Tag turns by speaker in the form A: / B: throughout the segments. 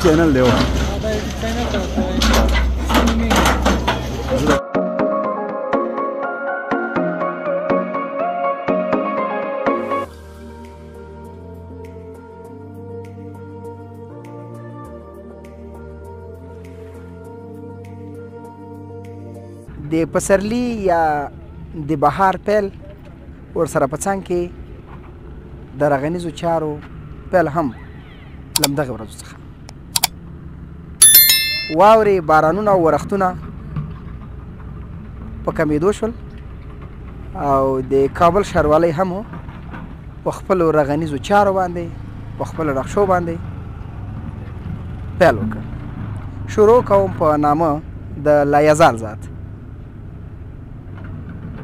A: چینل دی
B: دا یوټیوب چینل ته ورته وایي
C: د پسرلي یا د بهار پیل ورسره په څنګ کې د رغنیزو چارو پیل هم له همدغې ورځو څخه واورې بارانونه او ورښتونه په کمېدو شول او د کابل ښاروالۍ هم په خپلو رغنیزو چارو باندې په خپلو نقشو باندې پیل وکړ. شروع کوم په نامه د لایزال ذات.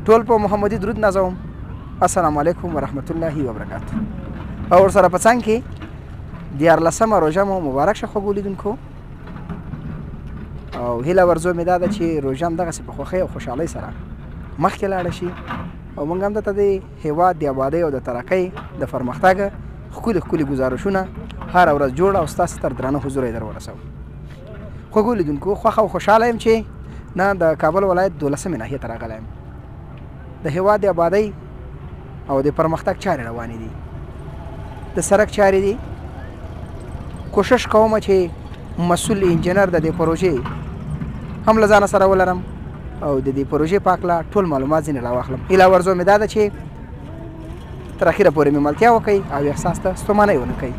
C: ټول په محمدي درود نازوم. السلام علیکم ورحمت الله وبرکاته. او ورسره په څنګ کې 14مه روژه مو مبارک شه خوږو لیدونکو، او هیله ورځو مې دا ده چې روژه هم دغسې په خوښۍ او خوشحالۍ سره مخکې لاړه شي او موږ هم دته د هېواد د ابادۍ او د ترقۍ د پرمختګ ښکلي ښکلي ګزارشونه هره ورځ جوړه او ستاسې تر درانه حضور یې در ورسوو. خوږو لیدونکو، خوښه او خوشحاله یم چې نه د کابل ولایت 12مې ناحیې ته راغلی یم. د هېواد د ابادۍ او د پرمختګ چارې روانې دي، د سړک چارې دي. کوشش کوم چې مسؤل انجینر د دې پروژې هم له ځانه سره ولرم او د دې پروژې په هکله ټول معلومات ځینې راواخلم. هیله ورځو مې دا ده چې تر اخره پورې مې ملتیا وکړئ او احساس ته ستومانۍ ونه کوئ.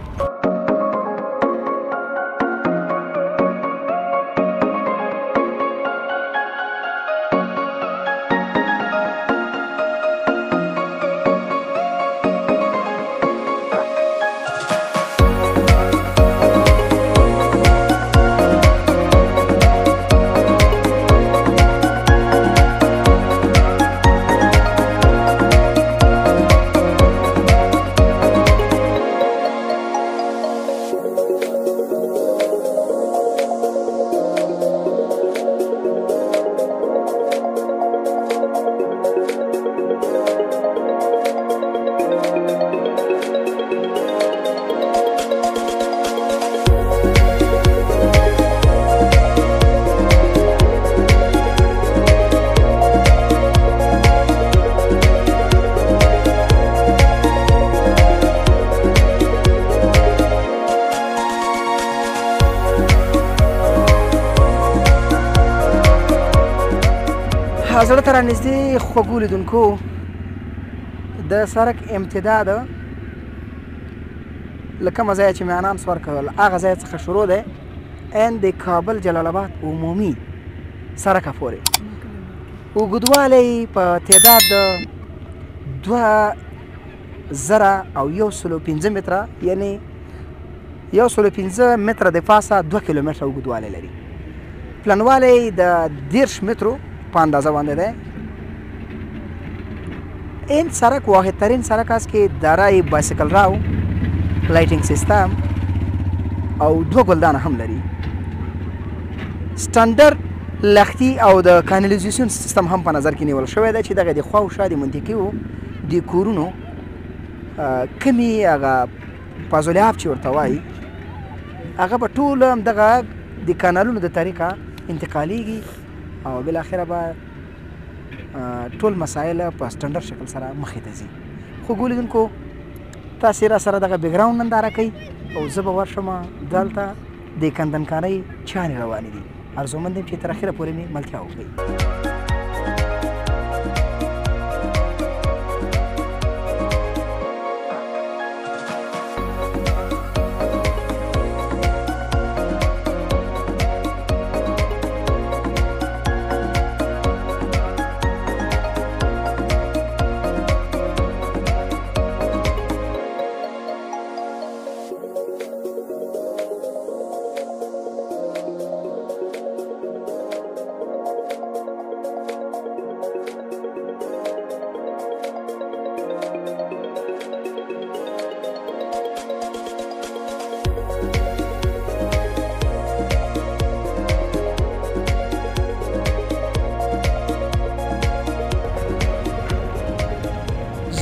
C: زړه ته رانږدې خوږو لیدونکو، د سړک امتداد له کومه ځایه چې مې انانس ورکړل هغه ځای څخه شروع دی ان د کابل جلال آباد عمومي سړک پورې اوږدوالی په تعداد د 2015 متره، یعنې 115 متره د پاسه 2 کیلومتره اوږدوالی لري. پلنوالی د 30 مترو په اندازه باندې دی. این سړک واحد ترین سړک است که دارای بایسیکل راو، لایټینګ سیستم او 2 ګلدانه هم لري. سټانډرډ لښتي او د کانالیزیشن سیستم هم په نظر کې نیول شوی دی چې دغه د خوا او شا د منطقې د کورونو کمې هغه فاضلاب چې ورته وایي هغه به ټول همدغه د کانالونو د طریقه انتقالیږي او بالاخره به ټول مسایل په سټنډرډ شکل سره مخې ته ځي. خوږو لیدونکو، تاسې را سره دغه بیکګراوند ننداره کوئ او زه به ورشم دلته د کندنکارۍ چارې روانې دي. ارزومند یم چې تر اخره پورې مې ملتیا وکړئ.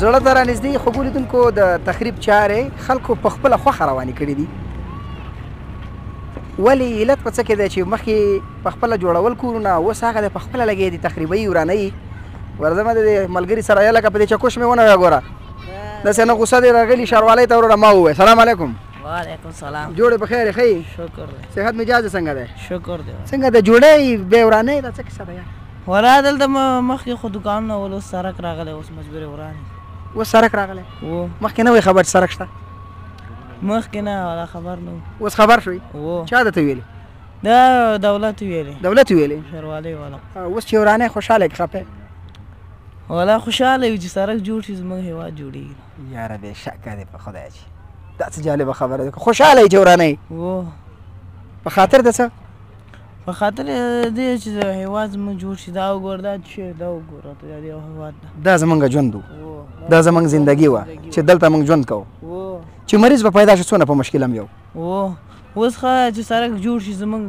C: زړه ته رانږدې خوږو لیدونکو، د تخریب چارې خلکو په خپله خوښه روانې کړي دي. ولې علت په څه کې دی چې مخکې په خپله جوړول کورونه اوس هغه دی په خپله لګېدي تخریبوي ورانوي ورځمه د دې ملګري سره یا لکه په دې چکش مې ونه ګوره داسې نه غوسه دې راغلي ښاروالۍ ته وروره ما ووایه سلام علیکم
A: وعلیکم سلام
C: جوړې په خیر ښه
A: شکر دی
C: صحت مجاز څنګه دی
A: شکر دی
C: څنګه د جوړې بې ورانۍ دا څه کیسه ده یار
A: ولا دلته مخکې خو دوکانونه ول اوس سړک راغلی اوس مجبورې ورانې
C: اوس سړک راغلی
A: و
C: مخکې نه وای خبر چې سړک شته
A: مخکې نه ولا خبر نه و
C: اوس خبر شوي
A: و
C: چا درته ویلي
A: دا دولت ویلې
C: دولت ویلي
A: ښاروالۍ والا
C: اوس چې ورانۍ خوشحاله یې که خفه
A: ولا خوشحاله یو چې سړک جوړ شي زموږ هېواد جوړېږي
C: یاره بې شکه دی په خدای چې دا څه جالبه خبره ده خوشحاله یې چې ورانۍ
A: و
C: په خاطر د څه
A: په خاطر دې چې د هېواد زموږ جوړ شي دا وګوره دا چې دا وګوره دا د یو هېواد ده
C: دا زمونږ ژوند و
A: و
C: دا زمونږ زندګي وه چې دلته موږ ژوند کوو
A: و
C: چې مریض به پیدا شي څونه په مشکل هم یو
A: و اوس ښه چې سړک جوړ شي زموږ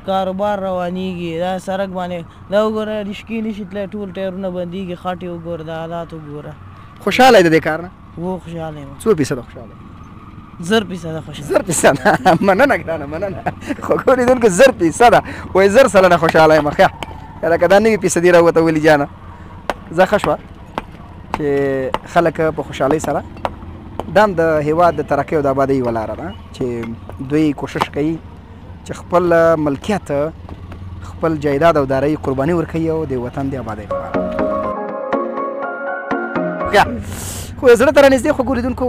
A: کاروبار روانېږي دا سړک باندې دا وګوره رشکې نشي تللی ټول ټایرونه بندېږي خټې وګوره د حالات وګوره
C: خوشحاله یې د دې کار نه
A: و خوشحاله یم
C: 100% خوشحاله
A: 100% خوشحاله
C: 100% مننه ګرانه مننه خو ګورې لیدونکو 100% وایي 100 سلنه خوشحاله یم ښه لکه دا نوي فیصدي راووته ولي جانه زه ښه شوه چې خلک په خوشحالۍ سره دا هم د هېواد د ترقۍ او د آبادۍ یوه لاره ده چې دوی کوشش کوي چې خپل ملکیت خپل جایداد او دارایي قرباني ورکوي او د وطن د آبادۍ لپاره خو زړه ته رانږدې خو ګورې لیدونکو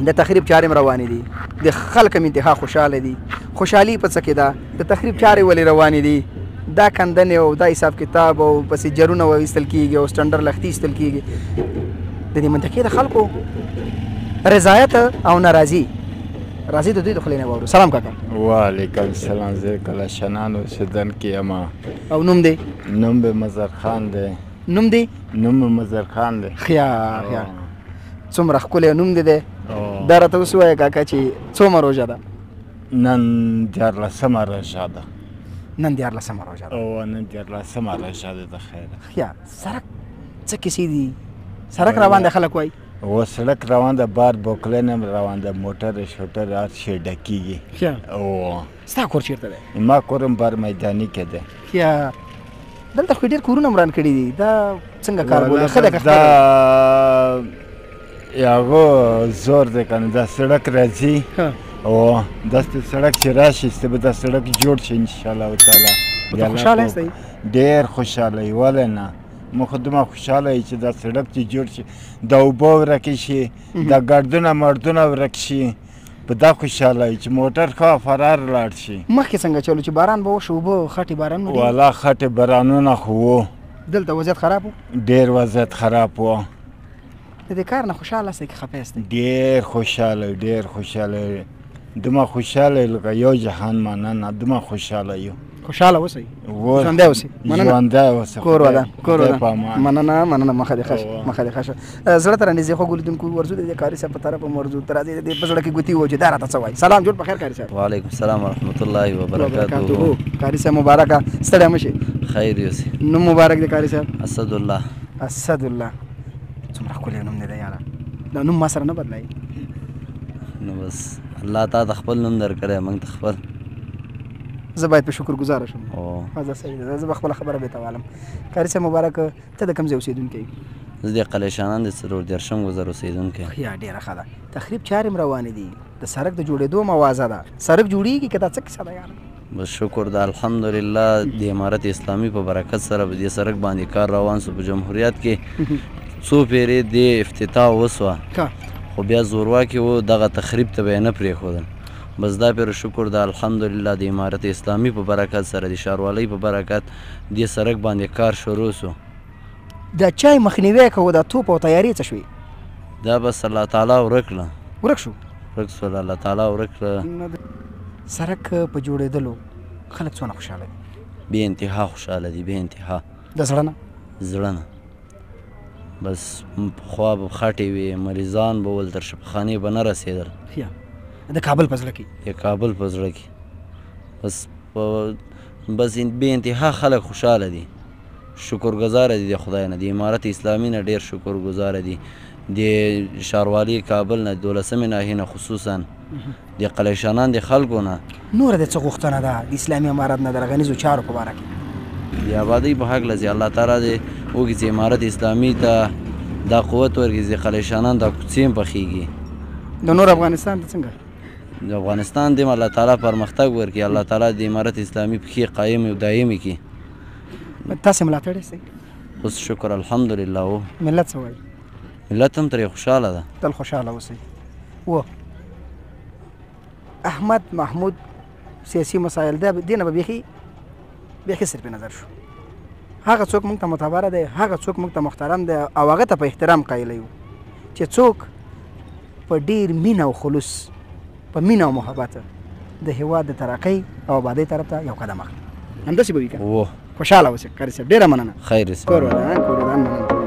C: د تخریب چارې هم روانې دي د خلک هم انتها خوشحاله دي خوشحالي په څه کې ده د تخریب چارې ولې روانې دي دا کندنې او دا حساب کتاب او پسې جرونه وایستل کېږي او سټنډر لښتي ایستل کېږي د دې منطقې د خلکو رضایت او ناراضي راځي د دوی د خولې نه واورو سلام کاکا
D: وعلیکم سلام زه کلاشنان اوسېدونکی یم
C: او نوم دی
D: نوم به مظهر خان دی
C: نوم دی
D: نوم مظهر خان دی
C: خیا څومره ښکلی نوم دی دا راته اوس ووایه کاکا چې څومه روژه ده
D: نن 14مه روژه ده
C: نن 14مه روژه ده
D: او نن 14مه روژه ده د خیره
C: خیا سړک څه کیسې دي سړک روان دی خلک وایي
D: و سړک روان ده بار بوکلین هم روان ده موټر شوټر هر شی ډکېږي
C: خیا
D: او
C: ستا کور چېرته دی
D: ما کور هم بار میداني کې دی
C: خیا دلته خو ډېر کورونه هم وران کړي دي دا څنګه کار بولي ښه ده که
D: دا هغه زور دی که نه دا سړک راځي او داسې سړک چې راشي چې به دا سړک جوړ شي انشاءالله تعالی
C: خوشحاله یاستئ
D: ډېر خوشحاله یي ولې نه موږ خو دومره خوشحاله یو چې دا سړک چې جوړ شي د اوبه ورکې شي دا ګردونه مردونه ورک شي په دا خوشحاله یو چې موټر ښه فرار لاړ شي
C: مخکې څنګه چلو چې باران به وشي اوبه خټې بارانونه
D: والا خټې بارانونه خو وو
C: دلته وضعیت خراب و
D: ډېر وضعیت خراب و
C: د دې کار نه خوشحاله یاستئ که خفه یاستئ
D: ډېر خوشحاله ډېر خوشحاله دومره خوشحاله لکه یو جهان مننه دومره خوشحاله یو
C: خوشحاله اوسئ ژوندی اوسئ
D: ژوندی اوسئ
C: کور ودان کور ودان مننه مخه دې ښه شه مخه دې ښه شه زړه ته رانږدې خو لیدونکو ورځو د دې کاري صاحب په طرف هم ورځو ته راځي د دې په زړه کې ګوتې وو چې دا راته څه وایي سلام جوړ په خیر کاري صاحب
E: وعلیکم السلام ورحمت الله وبرکاته
C: کاري صاحب مبارکه ستړی مه شي
E: خیر یوسي
C: نوم مبارک دی کاري صاحب
E: اسد الله
C: اسد الله څومره ښکلی نوم دی دا یاره دا نوم ما سره نه بدلایي
E: نو بس الله تا د خپل نوم درکړی موږ ته خپل
C: زه باید په شکر ګزاره شم
E: او
C: زه صحیح ده زه به خپله خبره بېرته والم کاري صاحب مبارک ته د کوم ځای اوسېدونکی یې
E: زه د قلیشانان د 14 ګذر اوسېدونکی
C: یا ډېره ښه ده تخریب چارې هم روانې دي د سړک د جوړېدو موازه ده سړک جوړېږي که دا څه کیسه ده یاره
E: بس شکر ده الحمدلله د امارت اسلامي په برکت سره په دې سړک باندې کار روان سو په جمهوریت کې څو پیرې د افتتاح وسوه خو بیا زورواکي و دغه تخریب ته به یې نه پرېښودل بس دا پیر شکر ده الحمدلله د امارت اسلامي په برکت سره د ښاروالۍ په برکت دې سړک باندې کار شروع سو
C: د چای مخنیوی کوو دا توپ او تیارې څه شوې
E: دا بس الله تعالی ورک کړه
C: ورک شو
E: ورک سول الله تعالی ورک کړه
C: سړک په جوړېدلو خلک څونه خوشحاله دي
E: بې انتها خوشحاله دي بې انتها
C: د زړه نه
E: زړه نه بس پخوا به خټې وې مریضان به ول تر شفاخانې به نه رسېدل
C: د کابل په زړه کې
E: د کابل په زړه کې بس بې انتها خلک خوشحاله دي شکرګزاره دي د خدای نه د امارت اسلامي نه ډېر شکرګزاره دي د ښاروالۍ کابل نه 12مې ناحیې نه خصوصا د قلیشانان د خلکو نه.
C: نوره د څه غوښتنه ده د اسلامي امارت نه د غنیزو چارو په باره کې؟
E: د آبادۍ په هکله چې الله تعالی دې وکړي چې امارت اسلامي ته دا قوت ورکړي چې قلیشانان دا کوڅې هم پخېږي.
C: د نور افغانستان ته څنګه؟
E: د افغانستان دې الله تعالی پرمختګ ورکړي، الله تعالی د امارت اسلامي پښې قایم او دایمي کړي.
C: تاسې ملاتړ یې؟
E: اوس شکر الحمدلله. و
C: ملت څه وایي؟
E: ملت هم ترې خوشحاله ده.
C: تل خوشحاله اوسئ. و احمد محمود سیاسي مسایل دې نه به بیخي صرف نظر شو. هغه څوک موږ ته معتبره دی، هغه څوک موږ ته محترم دی او هغه ته په احترام قایل یو چې څوک په ډېر مینه او خلوص په مینه او محبت د هېواد د ترقۍ او آبادۍ طرف ته یو قدم اخلي. همداسې به وي که خوشحاله اوسئ. قاري صاحب ډېره مننه.
E: خیر
C: کور ودان مننه.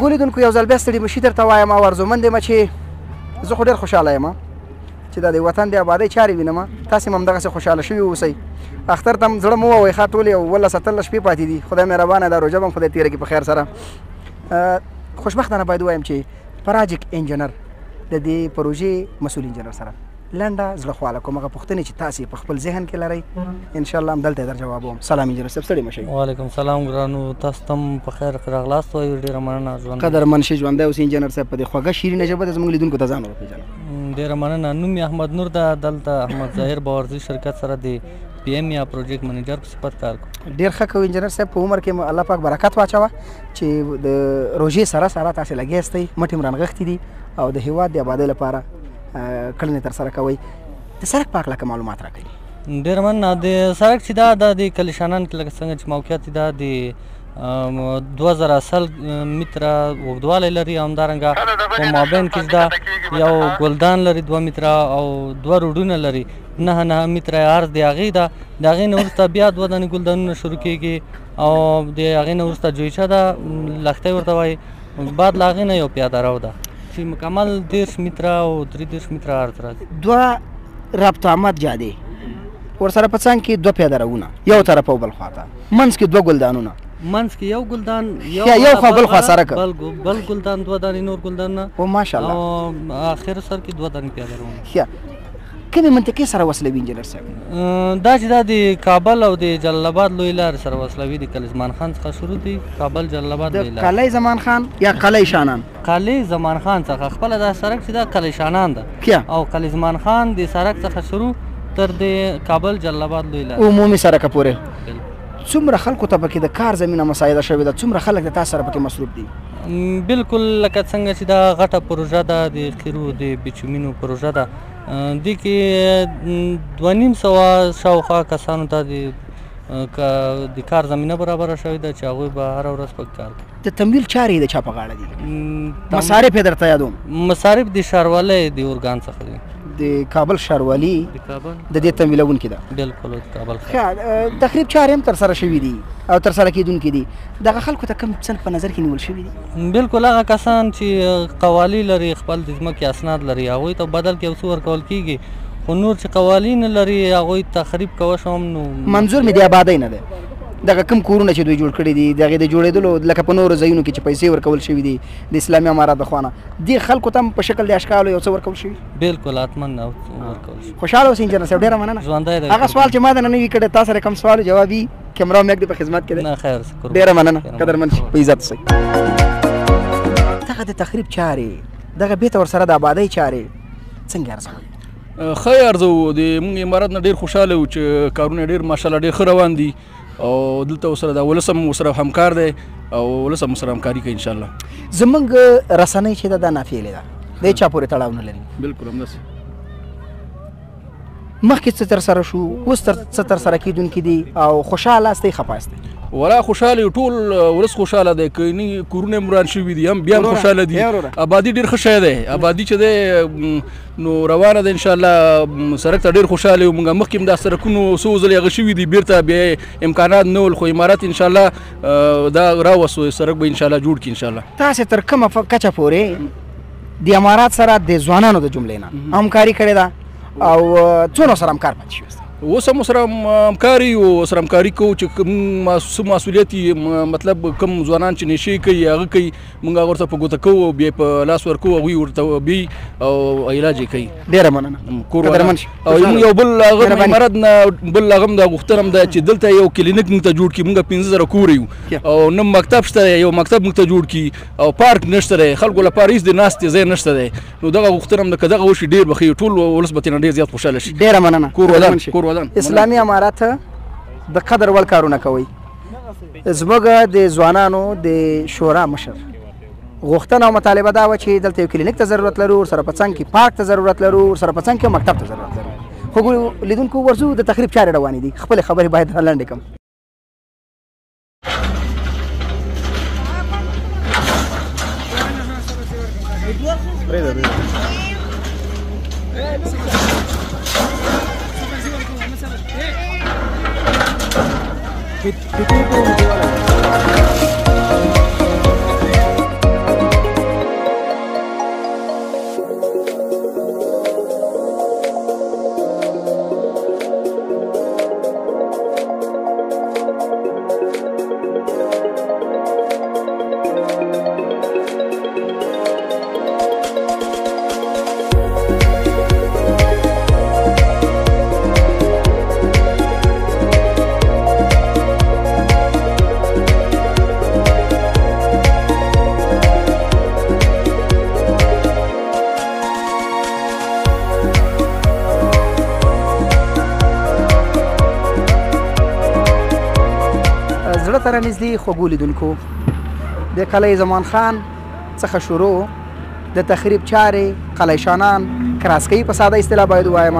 C: خو لیدونکو یو ځل بیا ستړي مشي درته وایم او ارزومند یم چې زه خو ډېر خوشحاله یم چې دا د وطن د آبادۍ چارې وینم. تاسې هم همدغسې خوشحاله شوي اوسئ. اختر ته هم زړه مو ووایي ښه ټولې 18 شپې پاتې دي. خدای مهربانه دا روژه به هم خدای تېره کړي په خیر سره. خوشبختانه باید ووایم چې پراجیک انجینر د دې پروژې مسؤل انجینر سره لنډه زړه خواله کوم هغه پوښتنې چې تاسې په خپل ذهن کې لرئ انشاءالله همدلته یې در جوابوم. سلام انجینر صاحب ستړي مه شئ.
B: وعلیکم سلام ګرانو، تاسو ته هم په خیر راغلاست وایو. ډېره مننه.
C: قدرمن شي ژوندی اوسئ انجینر صاحب. په دې خوږه شیرینه ژبه د زموږ لیدونکو ته ځان وپېژنه.
B: ډېره مننه. نوم یې احمد نور ده. دلته احمد ظاهر باورزي شرکت سره د پی ایم یا پروجیکټ منیجر په صفت کار کوم. ډېر ښه کوئ انجینر صاحب. په عمر کې الله پاک برکت واچوه چې د روژې سره تاسې لګیا یاستئ، مټې م رانغښتې دي او د هېواد د آبادۍ لپاره کړنې ترسره کوئ. د سړک په هکله که معلومات راکوي؟ ډېره مننه. د سړک چې دا د کلیشانان کې لکه څنګه چې موقعیت دا د 2000 متره اوږدوالی لري او همدارنګه په مابین کې دا یو ګلدان لري 2 متره او 2 روډونه لري 9 متره عرض د هغې ده. د هغې نه وروسته بیا 2 دانې ګلدانونه شروع کېږي او د هغې نه وروسته جویچه ده، لښتۍ ورته وایي. بعد له هغې نه یو پیاده رو ده چې مکمل 13 متره او 33 متره عرض راځي.
C: 2 رابطه احمد جادې ورسره په څنګ کې 2 پیاده روونه یو طرف او بل خواته، منځ کې 2 ګلدانونه،
B: منځ کې یو ګلدان
C: یو خوا بل خوا سړک،
B: بل ګلدان 2 دانې نور ګلدانونه
C: او ماشاءالله
B: او اخر سر کې 2 دانې پیاده روونه.
C: کومې منطقې سره وصلوي انجینر صاحب؟
B: دا چې دا د کابل او د جلال آباد لوی لارې سره وصلوي. د قلعه زمان خان څخه شروع دي کابل جلال آباد لوی لار.
C: د قلعه زمان خان یا قلعه شانان؟
B: قلعه زمان خان څخه خپله دا سړک چې دا قلعه شانان ده او قلعه زمان خان د سړک څخه شروع تر د کابل جلال آباد لوی لار
C: عمومي سړکه پورې. څومره خلکو ته پکې د کار زمینه مساعده شوې ده؟ څومره خلک د تاسو سره پکې مصروف دي؟
B: بالکل لکه څنګه چې دا غټه پروژه ده د قیرو د بیچومینو پروژه ده. دې کې 250 شاوخوا کسانو ته د کار زمینه برابره شوې ده چې هغوی به هره ورځ پکې کار کوي.
C: د تمویل چارې د چا په غاړه دي؟ مصارف یې درته یادوم.
B: مصارف د ښاروالۍ د ارګان څخه دي.
C: د کابل ښاروالي
B: د کابل
C: د دې تمویلونکې ده؟
B: بالکل د کابل
C: تخریب چارې هم ترسره شوي دي او ترسره کېدونکي دي. دغه خلکو ته کوم څه په نظر کې نیول شوي دي؟
B: بالکل هغه کسان چې قوالي لري، خپل د ځمکې اسناد لري، هغوی ته بدل کې یو څه ورکول کېږي. خو نور چې قوالي نه لري هغوی تخریب کوه شو هم. نو
C: منظور مې د آبادۍ نه دی. دغه کوم کورونه چې دوی جوړ کړي دي د هغې د جوړېدلو لکه په نورو ځایونو کې چې پیسې ورکول شوي دي د اسلامي امارت د خوا نه، دې خلکو ته هم په شکل د اشکالو یو څه ورکول شوي؟
B: بالکل حتما ورکول شوي.
C: خوشحاله اوسئ انجینر صاحب. ډېره مننه. هغه سوال چې ما د نه وي کړی تا سره کوم سوال جواب وي کیمرا میک دې په خدمت کې دی.
B: نه خیر.
C: ډېره مننه. قدرمن شئ. په عزت اوسئ. دغه د تخریب چارې دغه بېرته ورسره د آبادۍ چارې څنګه ارزوئ؟
F: ښه یې ارزوو. د موږ امارت نه ډېر خوشحاله وو چې کارونه ډېر ماشاءالله ډېر ښه روان دي او دلته ورسره د ولس هم ورسره همکار دی او ولس هم ورسره همکاري کوي انشاءالله.
C: زموږ رسنۍ چې ده دا نافعلې ده، د هېچا پورې تړاو نه لري.
F: بالکل همداسې.
C: مخکې څه ترسره شو، اوس څه ترسره کېدونکي دي او خوشحاله یاستئ خفه یاستئ؟
F: ولا خوشاله ټول ولس خوشاله دی کینی کورونه مران شوی دي هم بیا خوشاله دي آبادی ډیر خوشاله دی آبادی چې دی نو روانه ده ان شاء الله سرک ته ډیر خوشاله یو موږ مخکې دا سرکونو څو ځلې هغه شوي دي بیرته بیا امکانات نه ول خو امارات ان شاء الله دا راوسو سرک به ان شاء الله جوړ کړي ان شاء الله.
C: تاسو تر کومه کچه پورې د امارات سره د ځوانانو د جملې نه همکاري کړې ده او څونو سره همکار پاتې شوي؟
F: اوس هم سره همکاري او سره همکاري کوو چې کوم مسؤلیت مطلب کوم ځوانان چې نشي کوي هغه کوي موږ هغه ورته په ګوته کوو بیا په لاس ورکوو هغوی ورته بي او علاج یې کوي.
C: ډېره مننه
F: کور او موږ یو بل هغه امارات نه بل هغه هم دا غوښتنه هم ده چې دلته یو کلینیک موږ ته جوړ کړي موږ 15,000 کور یو او نه مکتب شته یو مکتب موږ ته جوړ کړي او پارک نشته دی خلکو لپاره هېڅ د ناستې ځای نشته دی نو دغه غوښتنه هم ده که دغه وشي ډېر به ښه ټول ولس به ترېنه ډېر زیات خوشحاله شي.
C: ډېره مننه.
F: کور ودان
C: اسلامي امارات د قدر وړ کارونه کوي. زموږ د ځوانانو د شورا مشر غوښتنه او مطالبه دا وه چې دلته یو کلینیک ته ضرورت لرو ورسره په څنګ کې پارک ته ضرورت لرو ورسره په څنګ کې مکتب ته ضرورت لرو خو لیدونکو ورځو د تخریب چارې روانې دي خپلې خبرې باید لنډې کړم. زړه ته رانږدې خوږو لیدونکو د قلعه زمان خان څخه شروع د تخریب چارې قلعه شانان کراسکۍ په ساده اصطلاح باید ووایم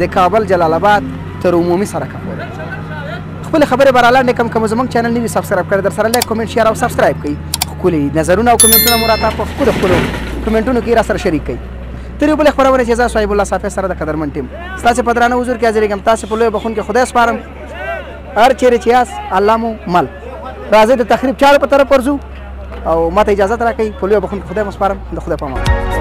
C: د کابل جلال آباد تر عمومي سرکه پورې خپلې خبرې به رالنډې کړم که مو زموږ چینل نه وي سبسکرایب کړی در سره لایک کومنټ شیر او سبسکرایب کړئ ښکلي نظرونه او کومنټونه مو راته په خپلو کومنټونو کې را سره شریک کړئ. تر یو بلې خپرونې چې زه صاحب الله صافی سره د قدرمن ټیم ستاسې په درانه حضور کې حاضر یم تاسې په لویه بخښونکي خدای سپارم هر چیرې چې یاست الله مو مل راځئ د تخریب چارو په طرف ورځو او ماته اجازت راکړئ په لویه بخښونکي خدای مو سپارم د خدای په امان.